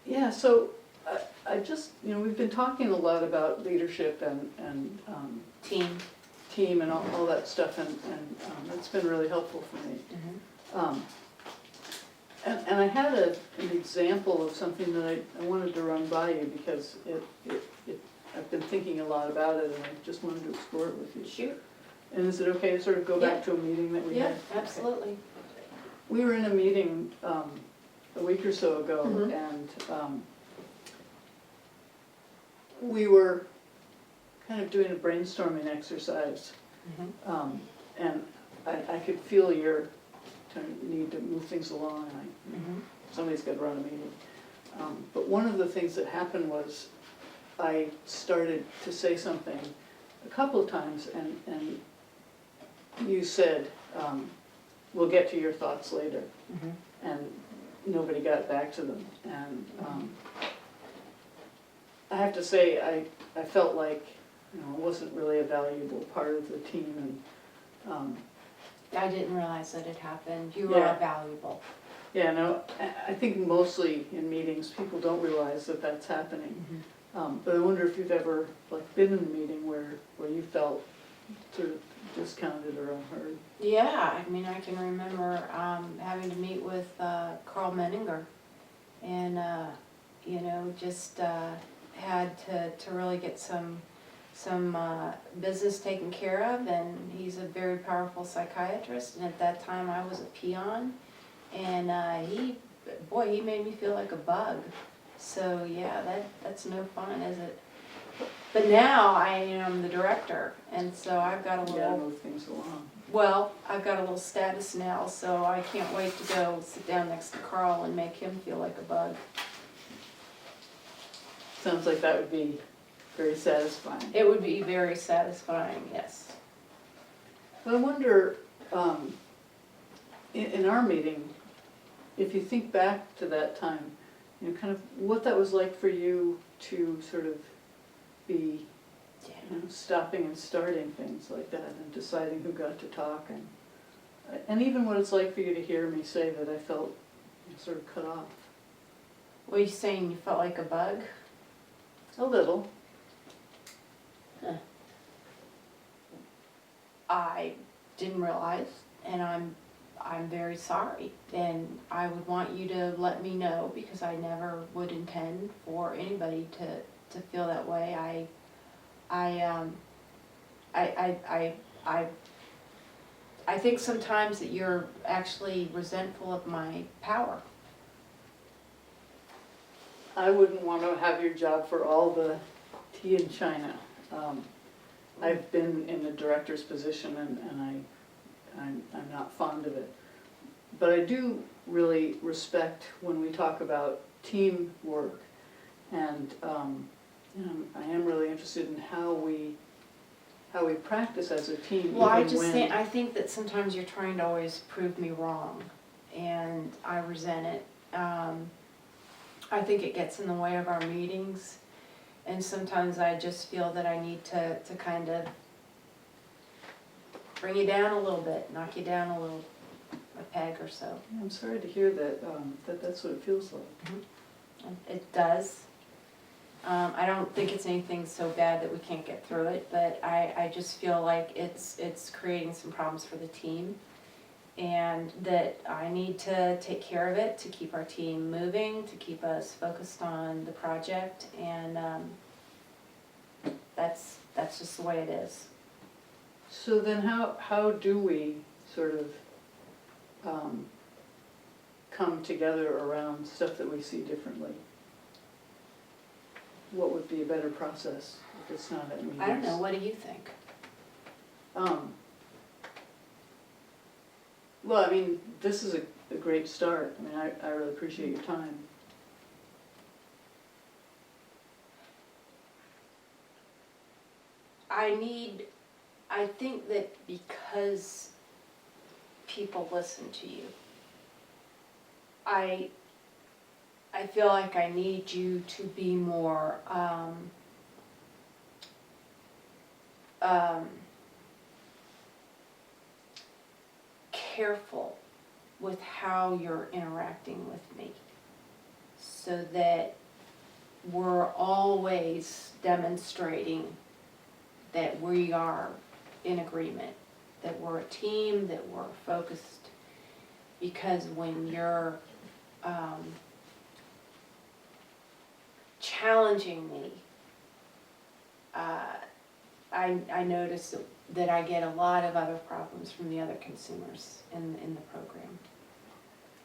Yeah, so I just, we've been talking a lot about leadership and team and all that stuff, and it's been really helpful for me. Mhm. And I had an example of something that I wanted to run by you because I've been thinking a lot about it, and I just wanted to explore it with you. Shoot. And is it okay to sort of go back to a meeting that we Yeah, had? absolutely. We were in a meeting a week or so ago, Mhm. and we were kind of doing a brainstorming exercise, Mhm. and I could feel your kind of need to move things along, and Mhm. somebody's got to run a meeting. But one of the things that happened was I started to say something a couple of times, and you said, we'll get to your thoughts later, Mhm. and nobody got back to them. And I have to say, I felt like it wasn't really a valuable part of the team, and I didn't realize that it happened. You Yeah. are valuable. yeah, no, I think mostly in meetings people don't realize that that's happening. But I wonder if you've ever been in a meeting where you felt sort of discounted or unheard. Yeah, I mean, I can remember having to meet with Carl Menninger, and just had to really get some business taken care of, and he's a very powerful psychiatrist, and at that time I was a peon, and he made me feel like a bug. So yeah, that's no fun, is it? But now I am the director, and so I've got a Yeah, little, move things along. well, I've got a little status now, so I can't wait to go sit down next to Carl and make him feel like a bug. Sounds like that would be very satisfying. It would be very satisfying, yes. But I wonder, in our meeting, if you think back to that time, kind of what that was like for you to sort of be stopping and starting things like that, and deciding who got to talk, and even what it's like for you to hear me say that I felt sort of cut off. Were you saying you felt like a bug? A little. I didn't realize, and I'm very sorry, and I would want you to let me know, because I never would intend for anybody to feel that way. I think sometimes that you're actually resentful of my power. I wouldn't want to have your job for all the tea in China. I've been in the director's position, and I'm not fond of it. But I do really respect when we talk about teamwork, and I am really interested in how we practice as a team. Well, even I think that sometimes you're trying to always prove me wrong, and I resent it. I think it gets in the way of our meetings, and sometimes I just feel that I need to kind of bring you down a little bit, knock you down a peg or so. I'm sorry to hear that, that's what it feels like. It does. I don't think it's anything so bad that we can't get through it, but I just feel like it's creating some problems for the team, and that I need to take care of it to keep our team moving, to keep us focused on the project, and that's just the way it is. So then how do we sort of come together around stuff that we see differently? What would be a better process if it's not at meetings? I don't know, what do you think? Well, I mean, this is a great start. I mean, I really appreciate your time. I think that because people listen to you, I feel like I need you to be more careful with how you're interacting with me. so that we're always demonstrating that we are in agreement, that we're a team, that we're focused. Because when you're challenging me, I notice that I get a lot of other problems from the other consumers in the program.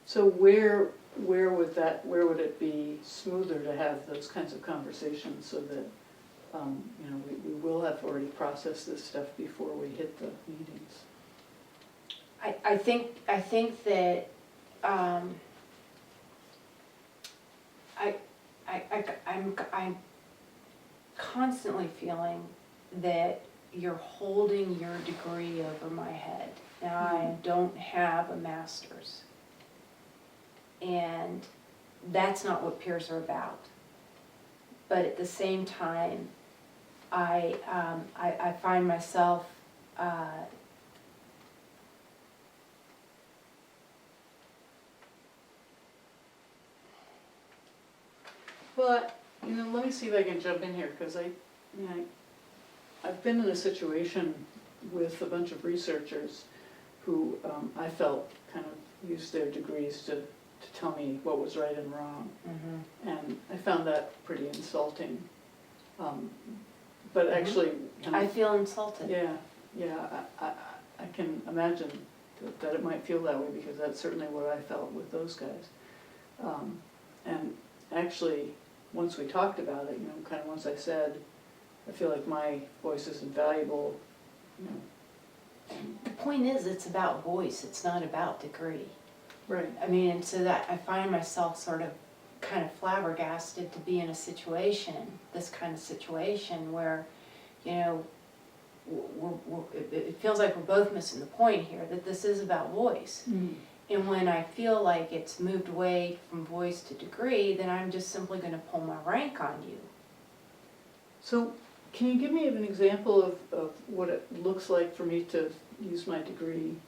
So where would it be smoother to have those kinds of conversations so that, you know, we will have already processed this stuff before we hit the meetings? I think that I'm constantly feeling that you're holding your degree over my head. Now, I don't have a master's, and that's not what peers are about. But at the same time, I find myself Well, you know, let me see if I can jump in here, because I've been in a situation with a bunch of researchers who I felt kind of used their degrees to tell me what was right and wrong. mm-hmm. And I found that pretty insulting. But actually, I feel insulted. yeah, I can imagine that it might feel that way, because that's certainly what I felt with those guys. And actually, once we talked about it, you know, kind of once I said, I feel like my voice isn't valuable, you know. The point is, it's about voice, it's not about degree. Right. I mean, and so that I find myself sort of kind of flabbergasted to be in a situation, this kind of situation where, you know, it feels like we're both missing the point here, that this is about voice. Mm. And when I feel like it's moved away from voice to degree, then I'm just simply going to pull my rank on you. So, can you give me an example of what it looks like for me to use my degree?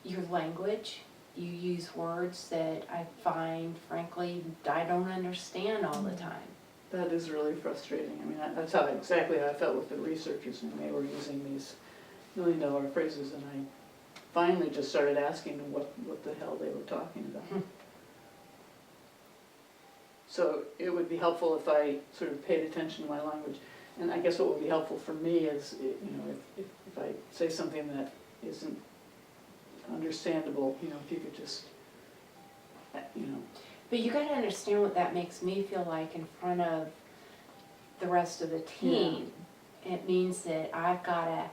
Your language, you use words that I find, frankly, I don't understand all the time. That is really frustrating. I mean, that's exactly how I felt with the researchers when they were using these million-dollar phrases, and I finally just started asking them what the hell they were talking about. So it would be helpful if I sort of paid attention to my language. And I guess what would be helpful for me is, you know, if I say something that isn't understandable, you know, if you could just, you know. But you gotta understand what that makes me feel like in front of the rest of the team. Yeah. It means that I've gotta,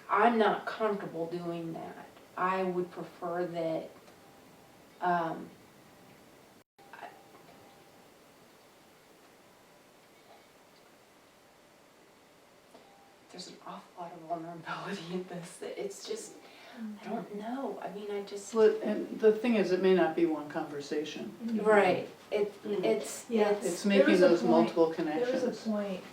I'm not comfortable doing that. I would prefer that, there's an awful lot of vulnerability in this. It's just, I don't know. I mean, I just. Well, and the thing is, it may not be one conversation. Right. It's It's making those multiple connections. There was a point